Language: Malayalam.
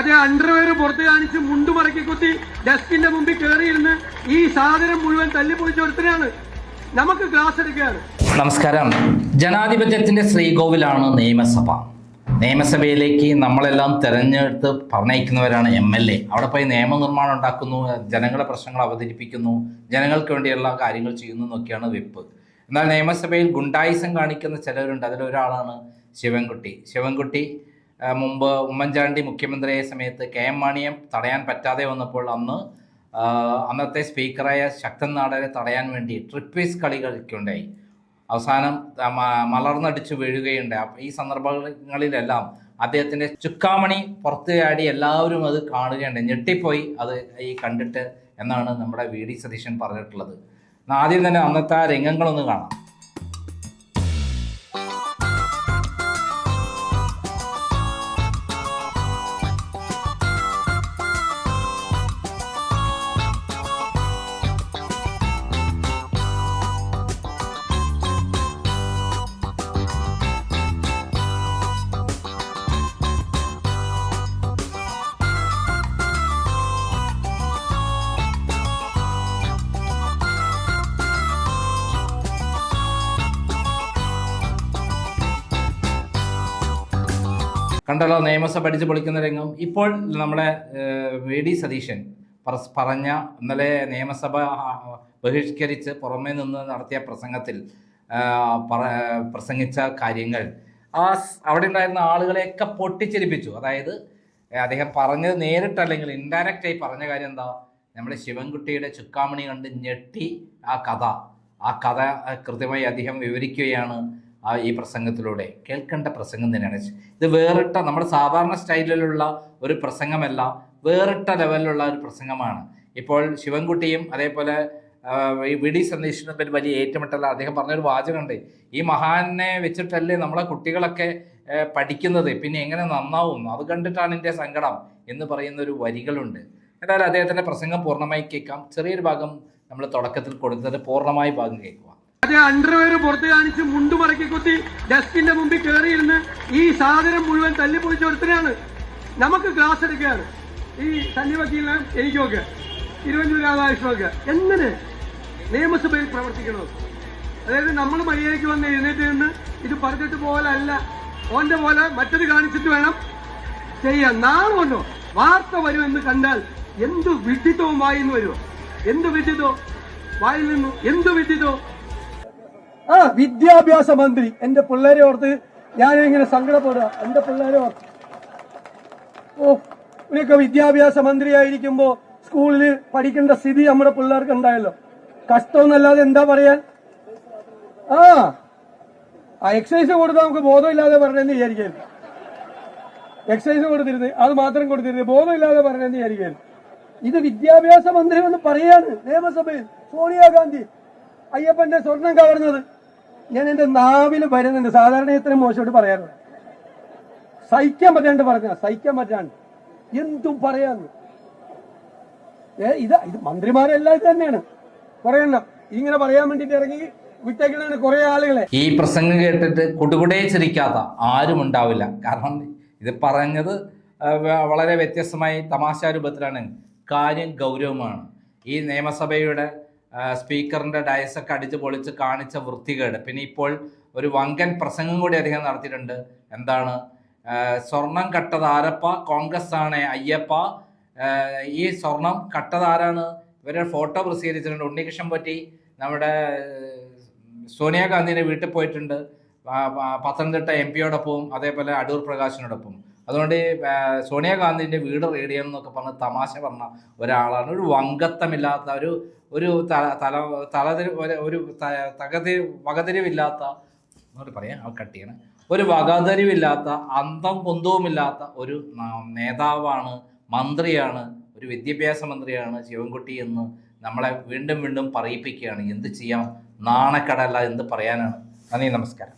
അതേ അണ്ടർവെയർ പുറത്ത് കാണിച്ച് മുണ്ടു മടക്കി കുത്തി ഡസ്കിന്റെ മുമ്പിൽ കയറിയിരുന്ന് ഈ സാധനം മുഴുവൻ തല്ലിപ്പൊളിച്ചൊരുത്തനാണ്. നമുക്ക് ക്ലാസ് എടുക്കുകയാണ്. നമസ്കാരം. ജനാധിപത്യത്തിന്റെ ശ്രീകോവിലാണ് നിയമസഭ. നിയമസഭയിലേക്ക് നമ്മളെല്ലാം തെരഞ്ഞെടുത്ത് പറഞ്ഞയക്കുന്നവരാണ് MLA. അവിടെ പോയി നിയമനിർമ്മാണം ഉണ്ടാക്കുന്നു, ജനങ്ങളുടെ പ്രശ്നങ്ങൾ അവതരിപ്പിക്കുന്നു, ജനങ്ങൾക്ക് വേണ്ടിയുള്ള കാര്യങ്ങൾ ചെയ്യുന്നു എന്നൊക്കെയാണ് വെപ്പ്. എന്നാൽ നിയമസഭയിൽ ഗുണ്ടായിസം കാണിക്കുന്ന ചിലരുണ്ട്. അതിലൊരാളാണ് ശിവൻകുട്ടി. മുമ്പ് ഉമ്മൻചാണ്ടി മുഖ്യമന്ത്രിയായ സമയത്ത് KM മാണിയെ തടയാൻ പറ്റാതെ വന്നപ്പോൾ അന്നത്തെ സ്പീക്കറായ ശക്തൻ നാടരെ തടയാൻ വേണ്ടി ട്രിപ്വീസ് കളി കളിക്കുകയുണ്ടായി. അവസാനം മലർന്നടിച്ച് വീഴുകയുണ്ടായി. ഈ സന്ദർഭങ്ങളിലെല്ലാം അദ്ദേഹത്തിൻ്റെ ചുക്കാമണി പുറത്ത് ചാടി എല്ലാവരും അത് കാണുകയുണ്ടായി. ഞെട്ടിപ്പോയി അത് കണ്ടിട്ട് എന്നാണ് നമ്മുടെ VD സതീശൻ പറഞ്ഞിട്ടുള്ളത്. ആദ്യം തന്നെ അന്നത്തെ ആ രംഗങ്ങളൊന്ന് കാണാം. കണ്ടല്ലോ നിയമസഭ അടിച്ച് പൊളിക്കുന്ന രംഗം. ഇപ്പോൾ നമ്മുടെ VD സതീശൻ ഇന്നലെ നിയമസഭ ബഹിഷ്കരിച്ച് പുറമേ നിന്ന് നടത്തിയ പ്രസംഗത്തിൽ പ്രസംഗിച്ച കാര്യങ്ങൾ അവിടെ ഉണ്ടായിരുന്ന ആളുകളെയൊക്കെ പൊട്ടിച്ചിരിപ്പിച്ചു. അതായത് അദ്ദേഹം പറഞ്ഞത് നേരിട്ടല്ലെങ്കിൽ ഇൻഡയറക്റ്റായി പറഞ്ഞ കാര്യം എന്താ, നമ്മുടെ ശിവൻകുട്ടിയുടെ ചുക്കാമണി കണ്ട് ഞെട്ടി ആ കഥ കൃത്യമായി അദ്ദേഹം വിവരിക്കുകയാണ് ഈ പ്രസംഗത്തിലൂടെ. കേൾക്കേണ്ട പ്രസംഗം തന്നെയാണ് ഇത്. വേറിട്ട നമ്മുടെ സാധാരണ സ്റ്റൈലിലുള്ള ഒരു പ്രസംഗമല്ല, വേറിട്ട ലെവലിലുള്ള ഒരു പ്രസംഗമാണ്. ഇപ്പോൾ ശിവൻകുട്ടിയും അതേപോലെ VD സതീശനും തമ്മിൽ വലിയ ഏറ്റുമുട്ടല. അദ്ദേഹം പറഞ്ഞൊരു വാചകമുണ്ട്, ഈ മഹാനെ വെച്ചിട്ടല്ലേ നമ്മളെ കുട്ടികളൊക്കെ പഠിക്കുന്നത്, പിന്നെ എങ്ങനെ നന്നാവും, അത് കണ്ടിട്ടാണ് എൻ്റെ സങ്കടം എന്ന് പറയുന്നൊരു വരികളുണ്ട്. എന്തായാലും അദ്ദേഹത്തിൻ്റെ പ്രസംഗം പൂർണ്ണമായി കേൾക്കാം. ചെറിയൊരു ഭാഗം നമ്മൾ തുടക്കത്തിൽ കൊടുത്തത് പൂർണ്ണമായി ഭാഗം കേൾക്കുക. അതേ അണ്ടർവെയർ പുറത്ത് കാണിച്ച് മുണ്ടു മടക്കി കുത്തി ഡസ്കിന്റെ മുമ്പിൽ കയറിയിരുന്ന് ഈ സാധനം മുഴുവൻ തല്ലിപ്പൊളിച്ചൊരുത്തനാണ്. നമുക്ക് ക്ലാസ് എടുക്കുകയാണ്. ഈ സണ്ണി വക്കീലിനെ എനിക്കൊക്കെ തിരുവഞ്ചൂർ രാധാകൃഷ്ണനൊക്കെ എന്തിന് നിയമസഭയിൽ പ്രവർത്തിക്കണോ? അതായത് നമ്മൾ മര്യാദയ്ക്ക് വന്ന് എഴുന്നേറ്റ് നിന്ന് ഇത് പറഞ്ഞിട്ട് പോലല്ല, ഓന്റെ പോലെ മറ്റത് കാണിച്ചിട്ട് വേണം ചെയ്യാൻ. നാളെ കൊണ്ടോ വാർത്ത വരുമെന്ന് കണ്ടാൽ എന്തു വിഡിത്തവും വായിന്ന് വരുമോ? എന്ത് വിഡിത്തോ വായിൽ നിന്നു? എന്ത് വിഡിത്തോ? വിദ്യാഭ്യാസ മന്ത്രി എന്റെ പിള്ളേരെ ഓർത്ത് ഞാനിങ്ങനെ സങ്കടപ്പെടുക. എന്റെ പിള്ളേരെ ഓർത്ത് ഇവരൊക്കെ വിദ്യാഭ്യാസ മന്ത്രിയായിരിക്കുമ്പോ സ്കൂളിൽ പഠിക്കേണ്ട സ്ഥിതി നമ്മുടെ പിള്ളേർക്ക് ഉണ്ടായല്ലോ. കഷ്ടമെന്നല്ലാതെ എന്താ പറയാൻ? എക്സസൈസ് കൊടുത്താൽ നമുക്ക് ബോധമില്ലാതെ പറഞ്ഞെന്ന് വിചാരിക്കരുത്. എക്സസൈസ് കൊടുത്തിരുന്നത് അത് മാത്രം കൊടുത്തിരുന്നത് ബോധമില്ലാതെ പറഞ്ഞെന്ന് വിചാരിക്കരുത്. ഇത് വിദ്യാഭ്യാസ മന്ത്രി എന്ന് പറയാണ് നിയമസഭയിൽ. സോണിയാഗാന്ധി അയ്യപ്പന്റെ സ്വർണം കവർന്നത് ഞാൻ എന്റെ നാവിൽ വരുന്നുണ്ട്. സാധാരണ ഇത്രയും മോശമായിട്ട് പറയാറുണ്ട്. സഹിക്കാൻ പറ്റാണ്ട് എന്തും പറയാന്ന്. ഇത് മന്ത്രിമാരെല്ലാം ഇത് തന്നെയാണ് പറയണം. ഇങ്ങനെ പറയാൻ വേണ്ടിട്ട് ഇറങ്ങി വിട്ടേക്കണ കുറെ ആളുകളെ. ഈ പ്രസംഗം കേട്ടിട്ട് കുടുകുടേ ചിരിക്കാത്ത ആരും ഉണ്ടാവില്ല. കാരണം ഇത് പറഞ്ഞത് വളരെ വ്യത്യസ്തമായി തമാശ രൂപത്തിലാണ്. കാര്യം ഗൗരവമാണ്. ഈ നിയമസഭയുടെ സ്പീക്കറിന്റെ ഡയസൊക്കെ അടിച്ച് പൊളിച്ച് കാണിച്ച വൃത്തികേട്. പിന്നെ ഇപ്പോൾ ഒരു വങ്കൻ പ്രസംഗം കൂടി അദ്ദേഹം നടത്തിയിട്ടുണ്ട്. എന്താണ്, സ്വർണം കട്ടത് ആരപ്പ, കോൺഗ്രസ് ആണ് അയ്യപ്പ. ഈ സ്വർണം കട്ടത് ആരാണ്? ഇവരുടെ ഫോട്ടോ പ്രസിദ്ധീകരിച്ചിട്ടുണ്ട്. ഉണ്ണികൃഷ്ണൻ പൊറ്റി നമ്മുടെ സോണിയാഗാന്ധിയുടെ വീട്ടിൽ പോയിട്ടുണ്ട്, പത്തനംതിട്ട MP അതേപോലെ അടൂർ പ്രകാശിനോടൊപ്പം. അതുകൊണ്ട് സോണിയാഗാന്ധിൻ്റെ വീട് റെയ്ഡ് ചെയ്യണം എന്നൊക്കെ പറഞ്ഞ് തമാശ പറഞ്ഞ ഒരാളാണ്. ഒരു വങ്കത്വമില്ലാത്ത വകതിരിവില്ലാത്ത ഒരു വകതിരിവില്ലാത്ത അന്തം കുന്തവുമില്ലാത്ത ഒരു നേതാവാണ്, മന്ത്രിയാണ്, ഒരു വിദ്യാഭ്യാസ മന്ത്രിയാണ് ശിവൻകുട്ടി എന്ന് നമ്മളെ വീണ്ടും വീണ്ടും പറയിപ്പിക്കുകയാണ്. എന്ത് ചെയ്യാം? നാണക്കടല്ല, എന്ത് പറയാനാണ്? നന്ദി, നമസ്കാരം.